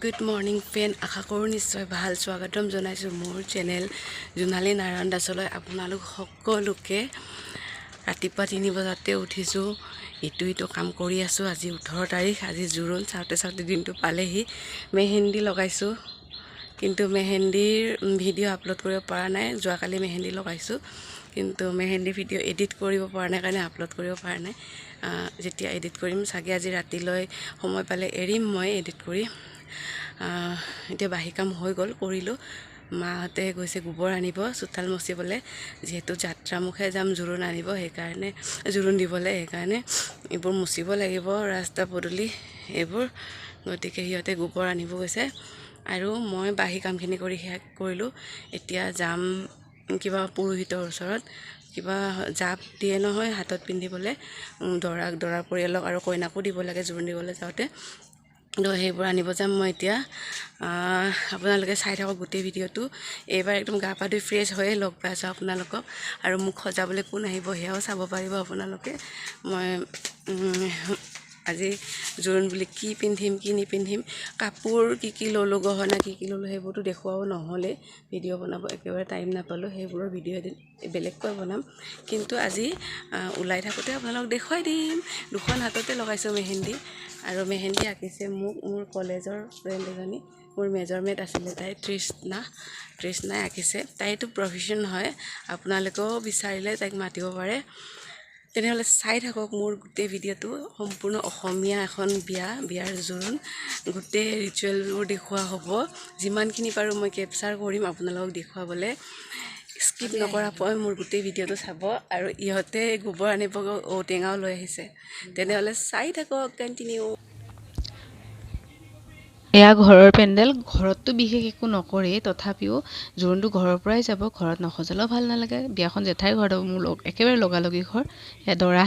Good morning friend, আশা কৰোঁ নিশ্চয় ভাল। স্বাগতম জনাইছোঁ মোৰ চেনেল jonali-narayan-dasলৈ। আপোনালোক সকলোকে ৰাতিপুৱা 3 বজাতে উঠিছোঁ, ইটো কাম কৰি আছোঁ। আজি 18 তাৰিখ, আজি জোৰোণ চাওঁতে চাওঁতে দিনটো পালেহি। মেহেন্দি লগাইছোঁ, কিন্তু মেহেন্দিৰ ভিডিঅ' আপলোড কৰিব পৰা নাই। যোৱাকালি মেহেন্দি লগাইছোঁ, কিন্তু মেহেন্দি ভিডিঅ' এডিট কৰিব পৰা নাই কাৰণে আপলোড কৰিব পৰা নাই। যেতিয়া এডিট কৰিম চাগে আজি ৰাতিলৈ সময় পালে এৰিম মই এডিট কৰি। এতিয়া বাহি কাম হৈ গ'ল, কৰিলোঁ। মাহঁতে গৈছে গোবৰ আনিব, চোতাল মচিবলৈ, যিহেতু যাত্ৰামুখে যাম জোৰোণ আনিব, সেইকাৰণে জোৰোণ দিবলৈ। সেইকাৰণে এইবোৰ মুচিব লাগিব, ৰাস্তা পদূলি এইবোৰ। গতিকে সিহঁতে গোবৰ আনিব গৈছে আৰু মই বাহি কামখিনি কৰি শেষ কৰিলোঁ। এতিয়া যাম কিবা পুৰোহিতৰ ওচৰত, কিবা জাপ দিয়ে নহয় হাতত পিন্ধিবলৈ, দৰাৰ পৰিয়ালক আৰু কইনাকো দিব লাগে জোৰোণ দিবলৈ যাওঁতে। তো সেইবোৰ আনিব যাম মই এতিয়া। আপোনালোকে চাই থাকক গোটেই ভিডিঅ'টো। এইবাৰ একদম গা পা ধুই ফ্ৰেছ হৈয়ে লগ পাই আছোঁ আপোনালোকক, আৰু মোক সজাবলৈ কোন আহিব সেয়াও চাব পাৰিব আপোনালোকে। মই আজি জোৰোণ বুলি কি পিন্ধিম কি নিপিন্ধিম, কাপোৰ কি ল'লোঁ, গহনা কি ল'লোঁ, সেইবোৰতো দেখুৱাও নহ'লে। ভিডিঅ' বনাব একেবাৰে টাইম নাপালোঁ, সেইবোৰৰ ভিডিঅ' এদিন বেলেগকৈ বনাম। কিন্তু আজি ওলাই থাকোঁতে আপোনালোকক দেখুৱাই দিম। দুখন হাততে লগাইছোঁ মেহেন্দি, আৰু মেহেন্দি আঁকিছে মোক মোৰ কলেজৰ ফ্ৰেণ্ড এজনী, মোৰ মেজৰমেট আছিলে তাই, তৃষ্ণাই আঁকিছে। তাইতো প্ৰফেশ্যন হয়, আপোনালোকেও বিচাৰিলে তাইক মাতিব পাৰে। তেনেহ'লে চাই থাকক মোৰ গোটেই ভিডিঅ'টো। সম্পূৰ্ণ অসমীয়া এখন বিয়াৰ জোৰোণ, গোটেই ৰিচুৱেলবোৰ দেখুওৱা হ'ব। যিমানখিনি পাৰোঁ মই কেপচাৰ কৰিম আপোনালোকক দেখুৱাবলৈ। স্কিপ নকৰাকৈ মোৰ গোটেই ভিডিঅ'টো চাব। আৰু ইহঁতে গোবৰ আনিব ঔটেঙাও লৈ আহিছে। তেনেহ'লে চাই থাকক, কণ্টিনিউ। এয়া ঘৰৰ পেণ্ডেল। ঘৰততো বিশেষ একো নকৰেই, তথাপিও জোৰোণটো ঘৰৰ পৰাই যাব, ঘৰত নসজালেও ভাল নালাগে। বিয়াখন জেঠাইৰ ঘৰত হ'ব, মোৰ একেবাৰে লগালগি ঘৰ। দৰা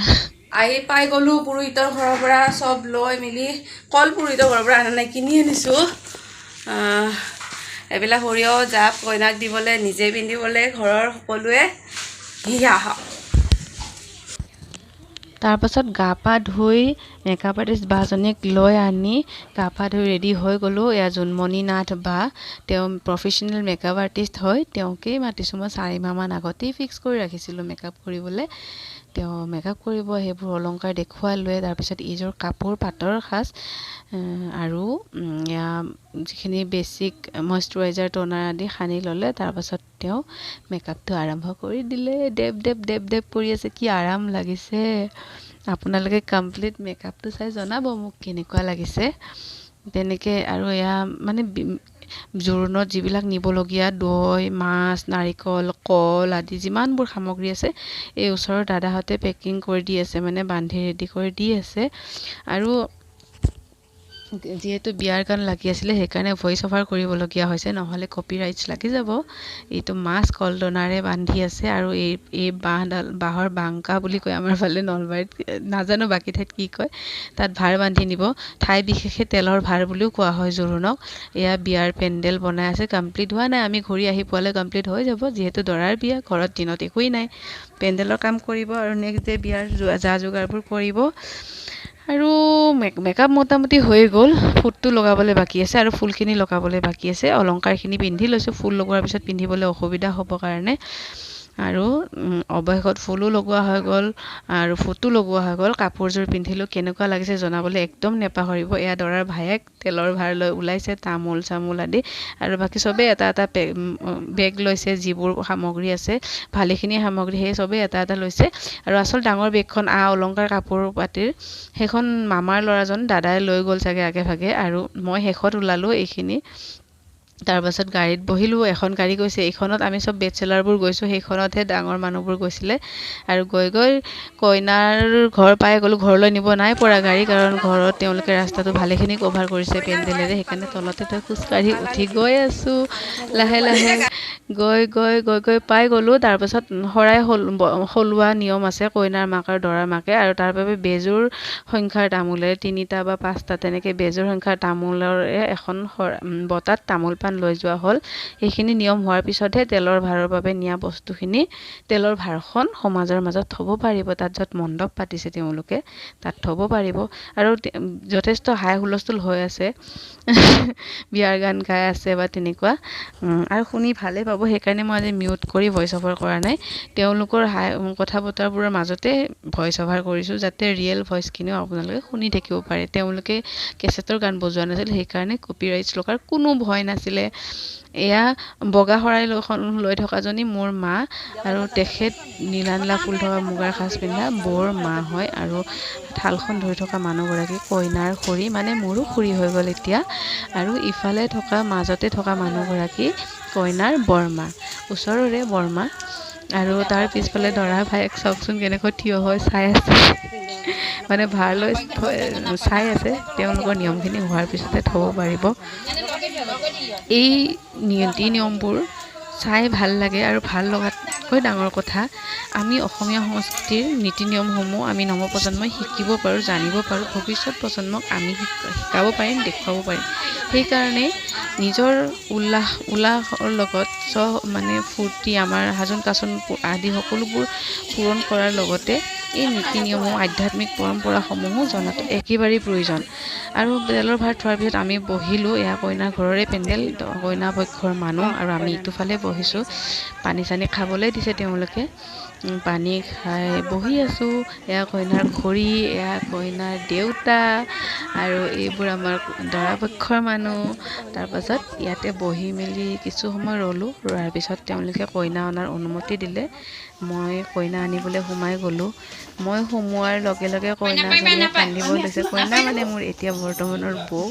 আহি পাই গ'লোঁ পুৰোহিতৰ ঘৰৰ পৰা, চব লৈ মেলি। কল পুৰোহিতৰ ঘৰৰ পৰা অনা নাই, কিনি আনিছোঁ। এইবিলাক সৰিয়হ জাপ কইনাক দিবলৈ, নিজে পিন্ধিবলৈ, ঘৰৰ সকলোৱে। তাৰপাছত গা পা ধুই মেকআপ আৰ্টিষ্ট বাজনীক লৈ আনি গা পা ধুই ৰেডি হৈ গ'লোঁ। এয়া জোনমণি নাথ বা, তেওঁ প্ৰফেশ্যনেল মেকআপ আৰ্টিষ্ট হয়। তেওঁকেই মাতিছোঁ মই 4 মাহমান আগতেই ফিক্স কৰি ৰাখিছিলোঁ মেকআপ কৰিবলৈ। তেওঁ মেকআপ কৰিব, সেইবোৰ অলংকাৰ দেখুৱালৈ। তাৰপিছত এইযোৰ কাপোৰ পাটৰ সাজ, আৰু এয়া যিখিনি বেছিক মইশ্চাৰাইজাৰ ট'নাৰ আদি সানি ল'লে। তাৰপাছত তেওঁ মেকআপটো আৰম্ভ কৰি দিলে। দেৱ কৰি আছে, কি আৰাম লাগিছে। আপোনালোকে কমপ্লিট মেকআপটো চাই জনাব মোক কেনেকুৱা লাগিছে। তেনেকৈ আৰু এয়া মানে জোৰোণত যিবিলাক নিবলগীয়া দৈ, মাছ, নাৰিকল, কল আদি যিমানবোৰ সামগ্ৰী আছে, এই ওচৰৰ দাদাহঁতে পেকিং কৰি দি আছে, মানে বান্ধি ৰেডি কৰি দি আছে। আৰু যিহেতু বিয়াৰ গান লাগি আছিলে, সেইকাৰণে ভইচ অভাৰ কৰিবলগীয়া হৈছে, নহ'লে কপিৰাইটছ লাগি যাব। এইটো মাছ কলডনাৰে বান্ধি আছে, আৰু এই বাঁহৰ বাংকা বুলি কয় আমাৰ ফালে নলবাৰীত, নাজানো বাকী ঠাইত কি কয়। তাত ভাৰ বান্ধি নিব, ঠাই বিশেষে তেলৰ ভাৰ বুলিও কোৱা হয় জোৰোণক। এয়া বিয়াৰ পেণ্ডেল বনাই আছে, কমপ্লিট হোৱা নাই। আমি ঘূৰি আহি পোৱালে কমপ্লিট হৈ যাব, যিহেতু দৰাৰ বিয়া, ঘৰত দিনত একোৱেই নাই। পেণ্ডেলৰ কাম কৰিব আৰু নেক্সট ডে বিয়াৰ যা যোগাৰবোৰ কৰিব। আৰু মেকআপ মোটামুটি হৈ গ'ল। ফুটটো লগাবলৈ বাকী আছে আৰু ফুলখিনি লগাবলৈ বাকী আছে। অলংকাৰখিনি পিন্ধি লৈছোঁ, ফুল লগোৱাৰ পিছত পিন্ধিবলৈ অসুবিধা হ'ব কাৰণে। আৰু অৱশেষত ফুলো লগোৱা হৈ গ'ল আৰু ফুটো লগোৱা হৈ গ'ল। কাপোৰযোৰ পিন্ধিলোঁ, কেনেকুৱা লাগিছে জনাবলৈ একদম নেপাহৰিব। এয়া দৰাৰ ভায়েক তেলৰ ভাৰ লৈ ওলাইছে, তামোল চামোল আদি, আৰু বাকী চবেই এটা বেগ লৈছে। যিবোৰ সামগ্ৰী আছে, ভালেখিনি সামগ্ৰী, সেই চবেই এটা লৈছে। আৰু আচল ডাঙৰ বেগখন অলংকাৰ কাপোৰ পাতিৰ, সেইখন মামাৰ ল'ৰাজন দাদাই লৈ গ'ল চাগে আগে ভাগে, আৰু মই শেষত ওলালোঁ এইখিনি। তাৰপাছত গাড়ীত বহিলোঁ। এখন গাড়ী গৈছে, এইখনত আমি চব বেচেলাৰবোৰ গৈছোঁ, সেইখনতহে ডাঙৰ মানুহবোৰ গৈছিলে। আৰু গৈ কইনাৰ ঘৰ পাই গ'লোঁ। ঘৰলৈ নিব নাই পৰা গাড়ী, কাৰণ ঘৰত তেওঁলোকে ৰাস্তাটো ভালেখিনি কভাৰ কৰিছে পেণ্ডেলেৰে, সেইকাৰণে তলতে খোজকাঢ়ি উঠি গৈ আছোঁ লাহে লাহে। গৈ পাই গ'লোঁ। তাৰপাছত শৰাই সলোৱা নিয়ম আছে, কইনাৰ মাক আৰু দৰাৰ মাকে, আৰু তাৰ বাবে বেজোৰ সংখ্যাৰ তামোলেৰে 3টা বা 5টা তেনেকৈ বেজোৰ সংখ্যাৰ তামোলৰে এখন বটাত তামোল পাণ জলপান লৈ যোৱা হ'ল। সেইখিনি নিয়ম হোৱাৰ পিছতহে তেলৰ ভাৰৰ বাবে নিয়া বস্তুখিনি তেলৰ ভাৰখন সমাজৰ মাজত থ'ব পাৰিব। তাত য'ত মণ্ডপ পাতিছে তেওঁলোকে তাত থ'ব পাৰিব। আৰু যথেষ্ট হাই হুলস্থুল হৈ আছে বিয়াৰ গান গাই আছে বা তেনেকুৱা আৰু শুনি ভালেই পাব। সেইকাৰণে মই আজি মিউট কৰি ভইচ অভাৰ কৰা নাই। তেওঁলোকৰ কথা বতৰাবোৰৰ মাজতে ভইচ অভাৰ কৰিছোঁ যাতে ৰিয়েল ভইচখিনিও আপোনালোকে শুনি থাকিব পাৰে। তেওঁলোকে কেছেটৰ গান বজোৱা নাছিল, সেইকাৰণে কপিৰাইটছ লগাৰ কোনো ভয় নাছিলে। এয়া বগা শৰাই লৈ থকাজনী মোৰ মা আৰু তেখেত নীলা নীলা ফুল থকা মুগাৰ সাজ পিন্ধা বৰ মা হয়। আৰু থালখন ধৰি থকা মানুহগৰাকী কইনাৰ খুৰী, মানে মোৰো খুৰী হৈ গ'ল এতিয়া। আৰু ইফালে থকা মাজতে থকা মানুহগৰাকী কইনাৰ বৰমা, ওচৰৰে বৰমা। আৰু তাৰ পিছফালে দৰা ভায়েক চাওকচোন কেনেকৈ থিয় হৈ চাই আছে মানে ভাৰ লৈ চাই আছে। তেওঁলোকৰ নিয়মখিনি হোৱাৰ পিছতে থ'ব পাৰিব। এই নীতি নিয়মবোৰ চাই ভাল লাগে আৰু ভাল লগাতকৈ ডাঙৰ কথা আমি অসমীয়া সংস্কৃতিৰ নীতি নিয়মসমূহ আমি নৱপ্ৰজন্মই শিকিব পাৰোঁ, জানিব পাৰোঁ। ভৱিষ্যত প্ৰজন্মক আমি শিকাব পাৰিম, দেখুৱাব পাৰিম। সেইকাৰণে নিজৰ উল্লাসৰ লগত মানে ফূৰ্তি আমাৰ সাজোন কাচোন আদি সকলোবোৰ পূৰণ কৰাৰ লগতে এই নীতি নিয়মসমূহ আধ্যাত্মিক পৰম্পৰাসমূহো জনাটো একেবাৰেই প্ৰয়োজন। আৰু তেলৰ ভাৰ থোৱাৰ পিছত আমি বহিলোঁ। এয়া কইনা ঘৰৰে পেণ্ডেল, কইনা পক্ষৰ মানুহ আৰু আমি ইটোফালে বহিছোঁ। পানী চানী খাবলৈ দিছে তেওঁলোকে। পানী খাই বহি আছোঁ। এয়া কইনাৰ খুৰী, এয়া কইনাৰ দেউতা আৰু এইবোৰ আমাৰ দৰা পক্ষৰ মানুহ। তাৰপাছত ইয়াতে বহি মেলি কিছু সময় ৰ'লোঁ। ৰোৱাৰ পিছত তেওঁলোকে কইনা অনাৰ অনুমতি দিলে। মই কইনা আনিবলৈ সোমাই গ'লোঁ। মই সোমোৱাৰ লগে লগে কইনাজনীয়ে কান্দিব লৈছে। কইনা মানে মোৰ এতিয়া বৰ্তমানৰ বৌ।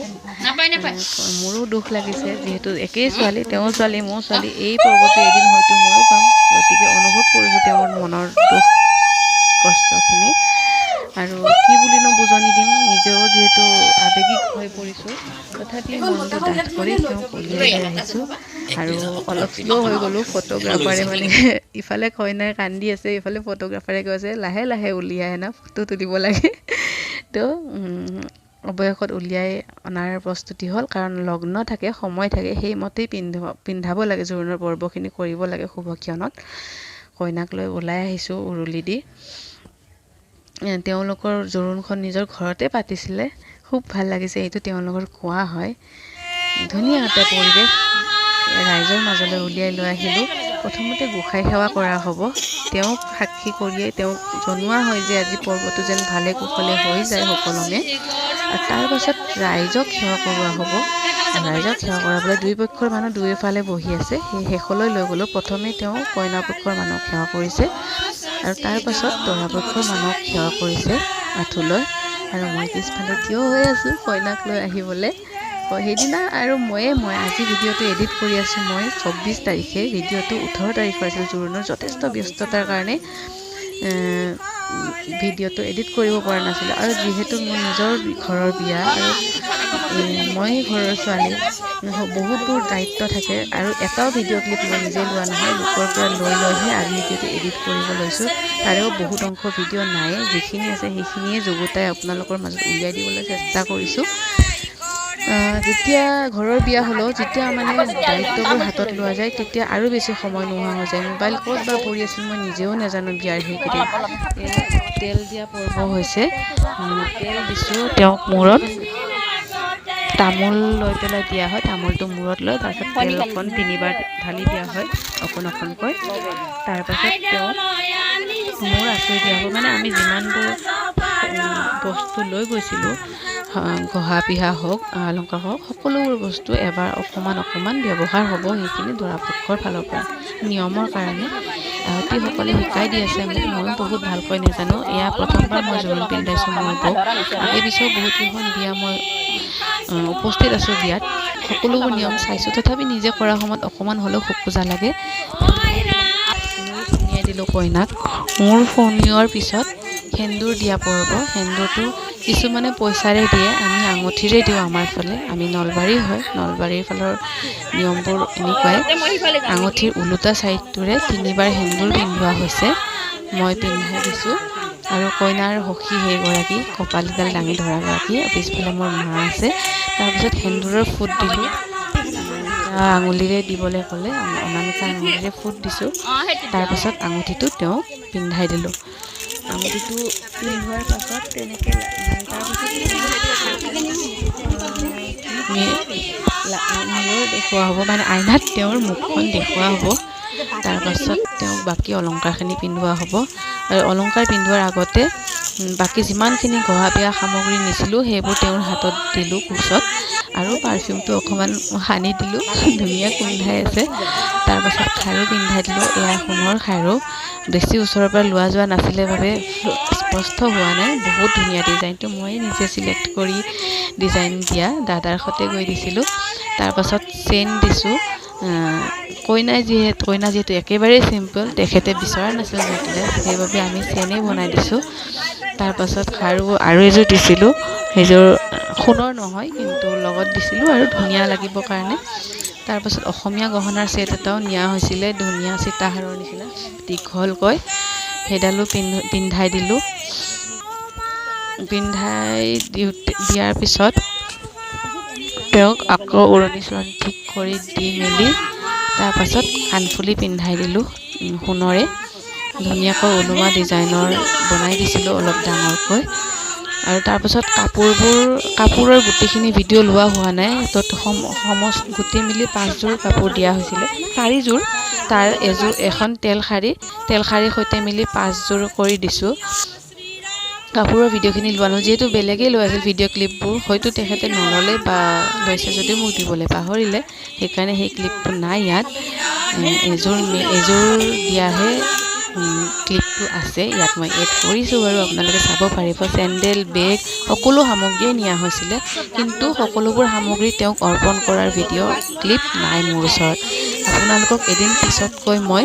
মোৰো দুখ লাগিছে, যিহেতু একেই ছোৱালী, তেওঁ ছোৱালী ময়ো ছোৱালী। এই পৰ্বটো এদিন হয়তো ময়ো পাম, গতিকে অনুভৱ কৰিছোঁ তেওঁৰ মনৰ দুখ কষ্টখিনি। আৰু কি বুলিনো বুজনি দিম, নিজেও যিহেতু আৱেগিক হৈ পৰিছোঁ। তথাপি মনটো ডাঠ কৰি তেওঁক উলিয়াই লৈ আহিছোঁ। আৰু অলপ শ্ল' হৈ গ'লোঁ। ফটোগ্ৰাফাৰে মানে ইফালে কইনাই কান্দি আছে, ইফালে ফটোগ্ৰাফাৰে কৈছে লাহে লাহে উলিয়াই আনা, ফটো তুলিব লাগে। তো অৱশেষত উলিয়াই অনাৰ প্ৰস্তুতি হ'ল। কাৰণ লগ্ন থাকে, সময় থাকে, সেইমতেই পিন্ধাব লাগে। জোৰোণৰ পৰ্বখিনি কৰিব লাগে শুভক্ষণত। কইনাক লৈ ওলাই আহিছোঁ উৰুলি দি। তেওঁলোকৰ জোৰোণখন নিজৰ ঘৰতে পাতিছিলে। খুব ভাল লাগিছে। এইটো তেওঁলোকৰ কোৱা হয়। ধুনীয়া এটা পৰিৱেশ। ৰাইজৰ মাজলৈ উলিয়াই লৈ আহিলোঁ। প্ৰথমতে গোসাঁই সেৱা কৰা হ'ব। তেওঁক সাক্ষী কৰিয়েই তেওঁক জনোৱা হয় যে আজি পৰ্বটো যেন ভালে কুশলে হৈ যায় সুকলমে। আৰু তাৰ পাছত ৰাইজক সেৱা কৰোৱা হ'ব। ৰাইজক সেৱা কৰাবলৈ দুই পক্ষৰ মানুহ দুয়োফালে বহি আছে। সেই শেষলৈ লৈ গ'লোঁ। প্ৰথমে তেওঁ কইনা পক্ষৰ মানুহক সেৱা কৰিছে আৰু তাৰ পাছত দৰা পক্ষৰ মানুহক সেৱা কৰিছে আঁঠুলৈ। আৰু মই পিছফালে থিয় হৈ আছোঁ কইনাক লৈ আহিবলৈ। সেইদিনা আৰু মই আজি ভিডিঅ'টো এডিট কৰি আছোঁ। মই 24 তাৰিখে, ভিডিঅ'টো 18 তাৰিখৰ আছিল। জোৰোণৰ যথেষ্ট ব্যস্ততাৰ কাৰণে ভিডিঅ'টো এডিট কৰিব পৰা নাছিলোঁ। আৰু যিহেতু মোৰ নিজৰ ঘৰৰ বিয়া আৰু মই ঘৰৰ ছোৱালী, বহুতবোৰ দায়িত্ব থাকে। আৰু এটাও ভিডিঅ' ক্লিপ মই নিজে লোৱা নহয়, লোকৰ পৰা লৈহে আজি ভিডিঅ'টো এডিট কৰিব লৈছোঁ। তাৰেও বহুত অংশ ভিডিঅ' নাইয়ে, যিখিনি আছে সেইখিনিয়ে যুগুতাই আপোনালোকৰ মাজত উলিয়াই দিবলৈ চেষ্টা কৰিছোঁ। যেতিয়া ঘৰৰ বিয়া হ'লেও যেতিয়া মানে দায়িত্ববোৰ হাতত লোৱা যায়, তেতিয়া আৰু বেছি সময় নোহোৱা হৈ যায়। মোবাইল ক'ত বা পৰি আছিল মই নিজেও নাজানো। বিয়াৰ সেইকেইদিন তেল দিয়া পৰ্ব হৈছে। তেল দিছোঁ তেওঁক মূৰত। তামোল লৈ পেলাই দিয়া হয়। তামোলটো মূৰত লৈ তাৰপাছত তেল অকণ 3বাৰ ঢালি দিয়া হয় অকণ অকণকৈ। তাৰপাছত তেওঁক মোৰ আঁচুৰি দিয়া হ'ব। মানে আমি যিমানবোৰ বস্তু লৈ গৈছিলোঁ, গহা পিহা হওক, অলংকাৰ হওক, সকলোবোৰ বস্তু এবাৰ অকণমান ব্যৱহাৰ হ'ব। সেইখিনি দৰা পক্ষৰ ফালৰ পৰা নিয়মৰ কাৰণে আয়তীসকলে শিকাই দি আছে মোক। ময়ো বহুত ভালকৈ নাজানো। এয়া প্ৰথমবাৰ মই জোৰোণ পিন্ধাইছোঁ মোৰ বৌক। আগে পিছেও বহুত কেইখন বিয়া মই উপস্থিত আছোঁ বিয়াত। সকলোবোৰ নিয়ম চাইছোঁ। তথাপি নিজে কৰা সময়ত অকণমান হ'লেও খোকোজা লাগে। মূৰ ফোনিয়াই দিলোঁ কইনাক। মূৰ ফোনিওৱাৰ পিছত সেন্দুৰ দিয়া পৰ্ব। সেন্দুৰটো কিছুমানে পইচাৰে দিয়ে, আমি আঙুঠিৰে দিওঁ। আমাৰ ফালে, আমি নলবাৰীৰ হয়, নলবাৰীৰ ফালৰ নিয়মবোৰ এনেকুৱাই। আঙুঠিৰ ওলোটা ছাইডটোৰে 3বাৰ সেন্দুৰ পিন্ধোৱা হৈছে। মই পিন্ধাই দিছোঁ। আৰু কইনাৰ সখী সেইগৰাকী, কপালডাল দাঙি ধৰাগৰাকী, পিছফালে মোৰ মা আছে। তাৰপিছত সেন্দুৰৰ ফুট দিলোঁ। আঙুলিৰে দিবলৈ ক'লে, অনামিকা আঙুলিৰে ফুট দিছোঁ। তাৰপাছত আঙুঠিটো তেওঁক পিন্ধাই দিলোঁ। আঙুঠিটো পিন্ধোৱাৰ পাছত তেনেকৈ মিৰৰ দেখুওৱা হ'ব, মানে আইনাত তেওঁৰ মুখখন দেখুওৱা হ'ব। তাৰপাছত তেওঁক বাকী অলংকাৰখিনি পিন্ধোৱা হ'ব। আৰু অলংকাৰ পিন্ধোৱাৰ আগতে বাকী যিমানখিনি গঢ়া বিয়া সামগ্ৰী নিছিলোঁ সেইবোৰ তেওঁৰ হাতত দিলোঁ কোচত, আৰু পাৰফিউমটো অকণমান সানি দিলোঁ, ধুনীয়া গোন্ধাই আছে। তাৰপাছত খাৰু পিন্ধাই দিলোঁ। এয়া সোণৰ খাৰু, বেছি ওচৰৰ পৰা লোৱা যোৱা নাছিলে বাবে স্পষ্ট হোৱা নাই। বহুত ধুনীয়া ডিজাইনটো, মই নিজে চিলেক্ট কৰি ডিজাইন দিয়া দাদাৰ সৈতে গৈ দিছিলোঁ। তাৰপাছত চেইন দিছোঁ। কইনা যিহেতু একেবাৰেই চিম্পল, তেখেতে বিচৰা নাছিল নেকলেছ, সেইবাবে আমি চেইনেই বনাই দিছোঁ। তাৰপাছত খাৰু আৰু এযোৰ দিছিলোঁ, সেইযোৰ সোণৰ নহয় কিন্তু লগত দিছিলোঁ আৰু ধুনীয়া লাগিবৰ কাৰণে। তাৰপাছত অসমীয়া গহনাৰ ছেট এটাও নিয়া হৈছিলে, ধুনীয়া সীতাহাৰৰ নিচিনা দীঘলকৈ, সেইডালো পিন্ধাই দিলোঁ। পিন্ধাই দিয়াৰ পিছত তেওঁক আকৌ উৰণি চৰণি ঠিক কৰি দি মেলি তাৰপাছত কাণফুলি পিন্ধাই দিলোঁ সোণৰে, ধুনীয়াকৈ ওলোমা ডিজাইনৰ বনাই দিছিলোঁ অলপ ডাঙৰকৈ। আৰু তাৰপাছত কাপোৰৰ গোটেইখিনি ভিডিঅ' লোৱা হোৱা নাই, গোটেই মিলি 5যোৰ কাপোৰ দিয়া হৈছিলে, 4যোৰ, তাৰ এখন তেল শাৰীৰ সৈতে মিলি 5যোৰ কৰি দিছোঁ। কাপোৰৰ ভিডিঅ'খিনি লোৱা নহ'ল, যিহেতু বেলেগেই লৈ আছিল ভিডিঅ' ক্লিপবোৰ, হয়তো তেখেতে নল'লে বা লৈছে যদিও মোক দিবলৈ পাহৰিলে, সেইকাৰণে সেই ক্লিপটো নাই ইয়াত। এযোৰ দিয়াহে ক্লিপটো আছে ইয়াত, মই এড কৰিছোঁ বাৰু, আপোনালোকে চাব পাৰিব। চেণ্ডেল, বেগ সকলো সামগ্ৰীয়ে নিয়া হৈছিলে, কিন্তু সকলোবোৰ সামগ্ৰী তেওঁক অৰ্পণ কৰাৰ ভিডিঅ' ক্লিপ নাই মোৰ ওচৰত। আপোনালোকক এদিন পিছতকৈ মই,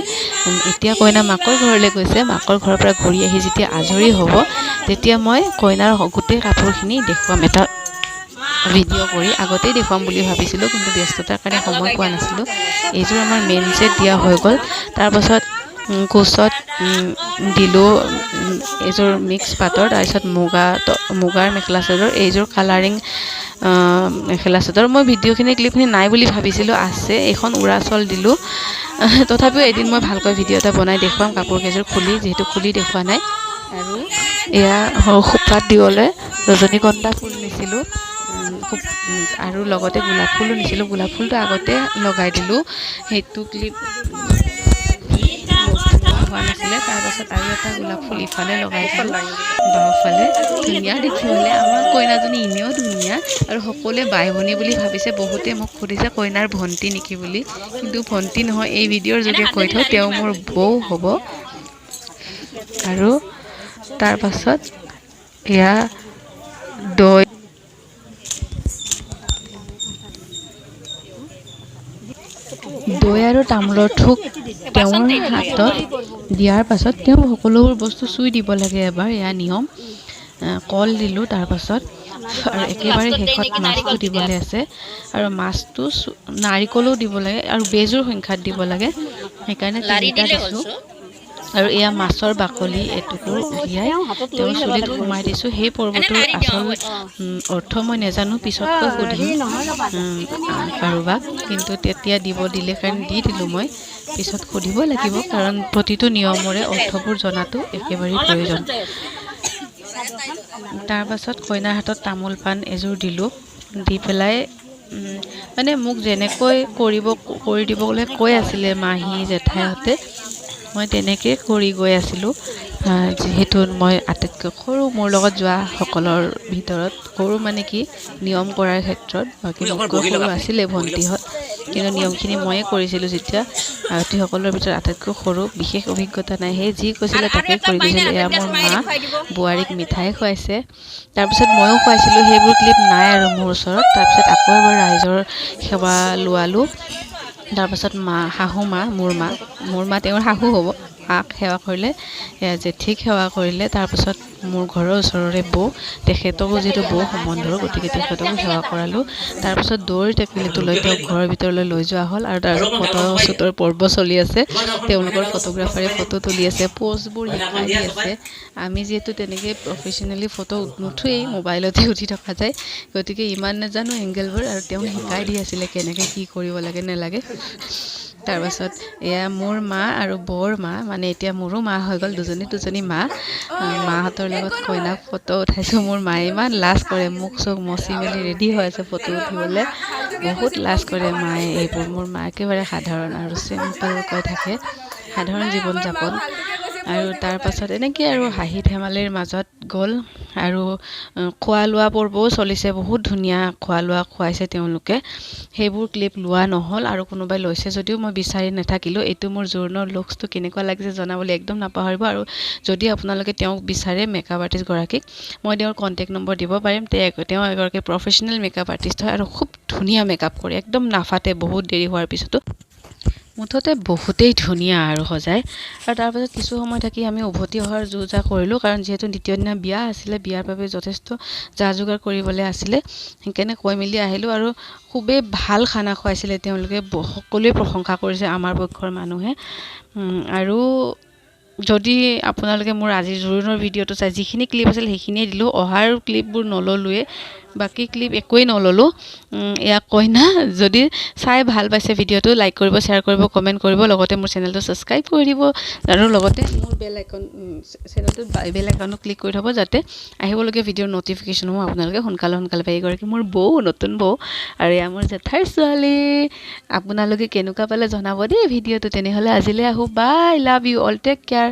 এতিয়া কইনা মাকৰ ঘৰলৈ গৈছে, মাকৰ ঘৰৰ পৰা ঘূৰি আহি যেতিয়া আজৰি হ'ব, তেতিয়া মই কইনাৰ গোটেই কাপোৰখিনি দেখুৱাম, এটা ভিডিঅ' কৰি আগতেই দেখুৱাম বুলি ভাবিছিলোঁ, কিন্তু ব্যস্ততাৰ কাৰণে সময় পোৱা নাছিলোঁ। এইযোৰ আমাৰ মেইন ছেট দিয়া হৈ গ'ল। তাৰপাছত কোচত দিলোঁ এইযোৰ মিক্স পাটৰ, তাৰপিছত মুগাৰ মেখেলা চাদৰ, এইযোৰ কালাৰিং মেখেলা চাদৰ। মই ভিডিঅ'খিনি ক্লিপখিনি নাই বুলি ভাবিছিলোঁ, আছে। এইখন উৰাচল দিলোঁ, তথাপিও এদিন মই ভালকৈ ভিডিঅ' এটা বনাই দেখুৱাম কাপোৰকেইযোৰ খুলি, যিহেতু খুলি দেখুওৱা নাই। আৰু এয়া খোপাত দিবলৈ ৰজনীগন্ধা ফুল নিছিলোঁ, আৰু লগতে গোলাপ ফুলো নিছিলোঁ। গোলাপ ফুলটো আগতে লগাই দিলোঁ, সেইটো ক্লিপ হোৱা নাছিলে। তাৰপাছত আৰু এটা গোলাপ ফুল ইফালে লগাই দিলোঁ, বাওঁফালে, ধুনীয়া দেখিবলৈ। আমাৰ কইনাজনী এনেও ধুনীয়া, আৰু সকলোৱে বাই ভনী বুলি ভাবিছে। বহুতে মোক সুধিছে কইনাৰ ভণ্টি নেকি বুলি, কিন্তু ভণ্টি নহয়, এই ভিডিঅ'ৰ যোগে কৈ থওঁ, তেওঁ মোৰ বৌ হ'ব। আৰু তাৰপাছত এয়া দৈ আৰু তামোলৰ থোক তেওঁৰ হাতত দিয়াৰ পাছত তেওঁ সকলোবোৰ বস্তু চুই দিব লাগে এবাৰ, এয়া নিয়ম। কল দিলোঁ তাৰপাছত, আৰু একেবাৰে শেষত মাছটো দিবলৈ আছে, আৰু মাছটো নাৰিকলো দিব লাগে, আৰু বেজোৰ সংখ্যাত দিব লাগে, সেইকাৰণে 3টা দিছোঁ। আৰু এয়া মাছৰ বাকলি এটুকুৰ উলিয়াই তেওঁৰ চুলিত সোমাই দিছোঁ। সেই পৰ্বটোৰ আচল অৰ্থ মই নাজানো, পিছতকৈ সুধিম কাৰোবাক, কিন্তু তেতিয়া দিলে কাৰণে দি দিলোঁ মই, পিছত সুধিব লাগিব, কাৰণ প্ৰতিটো নিয়মৰে অৰ্থবোৰ জনাটো একেবাৰেই প্ৰয়োজন। তাৰপাছত কইনাৰ হাতত তামোল পাণ এযোৰ দিলোঁ, দি পেলাই মানে মোক যেনেকৈ কৰি দিবলৈ কৈ আছিলে মাহী জেঠাইহঁতে, মই তেনেকৈ কৰি গৈ আছিলোঁ। যিহেতু মই আটাইতকৈ সৰু, মোৰ লগত যোৱা সকলৰ ভিতৰত সৰু, মানে কি নিয়ম কৰাৰ ক্ষেত্ৰত, বাকী মোতকৈ সৰু আছিলে ভণ্টিহঁত, কিন্তু নিয়মখিনি ময়ে কৰিছিলোঁ যেতিয়া, আয়তীসকলৰ ভিতৰত আটাইতকৈ সৰু, বিশেষ অভিজ্ঞতা নাই, সেই যি কৈছিলে তাকেই কৰি গৈছিল। এয়া মোৰ মা বোৱাৰীক মিঠাই খুৱাইছে, তাৰপিছত ময়ো খুৱাইছিলোঁ, সেইবোৰ ক্লিপ নাই আৰু মোৰ ওচৰত। তাৰপিছত আকৌ এবাৰ ৰাইজৰ সেৱা লোৱালোঁ। তাৰপাছত শাহু মা, মোৰ মা তেওঁৰ শাহু হ'ব, মাক সেৱা কৰিলে, জেঠিক সেৱা কৰিলে, তাৰপিছত মোৰ ঘৰৰ ওচৰৰে বৌ, তেখেতকো যিহেতু বৌ সম্বন্ধৰ, গতিকে তেখেতকো সেৱা কৰালোঁ। তাৰপিছত দৌৰি টেকেলিটো লৈ তেওঁক ঘৰৰ ভিতৰলৈ লৈ যোৱা হ'ল আৰু তাৰপিছত ফটো শ্বুটৰ পৰ্ব চলি আছে। তেওঁলোকৰ ফটোগ্ৰাফাৰে ফটো তুলি আছে, প'জবোৰ শিকাই দি আছে। আমি যিহেতু তেনেকৈ প্ৰফেশ্যনেলি ফটো নুঠোৱেই, মোবাইলতে উঠি থকা যায়, গতিকে ইমান নাজানো এংগেলবোৰ, আৰু তেওঁ শিকাই দি আছিলে কেনেকৈ কি কৰিব লাগে নেলাগে। তাৰপাছত এয়া মোৰ মা আৰু বৌৰ মা, মানে এতিয়া মোৰো মা হৈ গ'ল, দুজনী মা। মাহঁতৰ লগত কইনাক ফটো উঠাইছোঁ। মোৰ মায়ে ইমান লাজ কৰে, মুখ চুখ মচি মেলি ৰেডি হৈ আছে ফটো উঠিবলৈ, বহুত লাজ কৰে মায়ে এইবোৰ। মোৰ মা একেবাৰে সাধাৰণ আৰু চিম্পলকৈ থাকে, সাধাৰণ জীৱন যাপন। আৰু তাৰপাছত এনেকৈ আৰু হাঁহি ধেমালিৰ মাজত গ'ল। আৰু খোৱা লোৱা পৰ্বও চলিছে, বহুত ধুনীয়া খোৱা লোৱা খুৱাইছে তেওঁলোকে। সেইবোৰ ক্লিপ লোৱা নহ'ল, আৰু কোনোবাই লৈছে যদিও মই বিচাৰি নাথাকিলোঁ। এইটো মোৰ জোৰোণৰ লুকছটো কেনেকুৱা লাগিছে জনাবলৈ একদম নাপাহৰিব। আৰু যদি আপোনালোকে তেওঁক বিচাৰে, মেকআপ আৰ্টিষ্টগৰাকীক, মই তেওঁৰ কণ্টেক্ট নম্বৰ দিব পাৰিম। তেওঁ এগৰাকী প্ৰফেশ্যনেল মেকআপ আৰ্টিষ্ট হয় আৰু খুব ধুনীয়া মেকআপ কৰে, একদম নাফাটে বহুত দেৰি হোৱাৰ পিছতো। মুঠতে বহুতেই ধুনীয়া আৰু সজায়। আৰু তাৰপাছত কিছু সময় থাকি আমি উভতি অহাৰ যো-জা কৰিলোঁ, কাৰণ যিহেতু দ্বিতীয় দিনা বিয়া আছিলে, বিয়াৰ বাবে যথেষ্ট যা যোগাৰ কৰিবলৈ আছিলে, সেইকাৰণে কৈ মেলি আহিলোঁ। আৰু খুবেই ভাল খানা খুৱাইছিলে তেওঁলোকে, সকলোৱে প্ৰশংসা কৰিছে আমাৰ পক্ষৰ মানুহে। আৰু যদি আপোনালোকে মোৰ আজিৰ জোৰোণৰ ভিডিঅ'টো চাই, যিখিনি ক্লিপ আছিল সেইখিনিয়ে দিলোঁ, অহাৰ ক্লিপবোৰ নল'লোৱে, বাকী ক্লিপ একোৱেই নল'লোঁ। এয়া কইনা। যদি চাই ভাল পাইছে ভিডিঅ'টো, লাইক কৰিব, শ্বেয়াৰ কৰিব, কমেণ্ট কৰিব, লগতে মোৰ চেনেলটো ছাবস্ক্ৰাইব কৰি দিব, আৰু লগতে মোৰ চেনেলটোত বেল আইকনটো ক্লিক কৰি থ'ব, যাতে আহিবলগীয়া ভিডিঅ'ৰ ন'টিফিকেশ্যনসমূহ আপোনালোকে সোনকালে পায়। এইগৰাকী মোৰ বৌ, নতুন বৌ, আৰু এয়া মোৰ জেঠাইৰ ছোৱালী। আপোনালোকে কেনেকুৱা পালে জনাব দেই ভিডিঅ'টো। তেনেহ'লে আজিলৈ আহোঁ, bye, love you all, take care.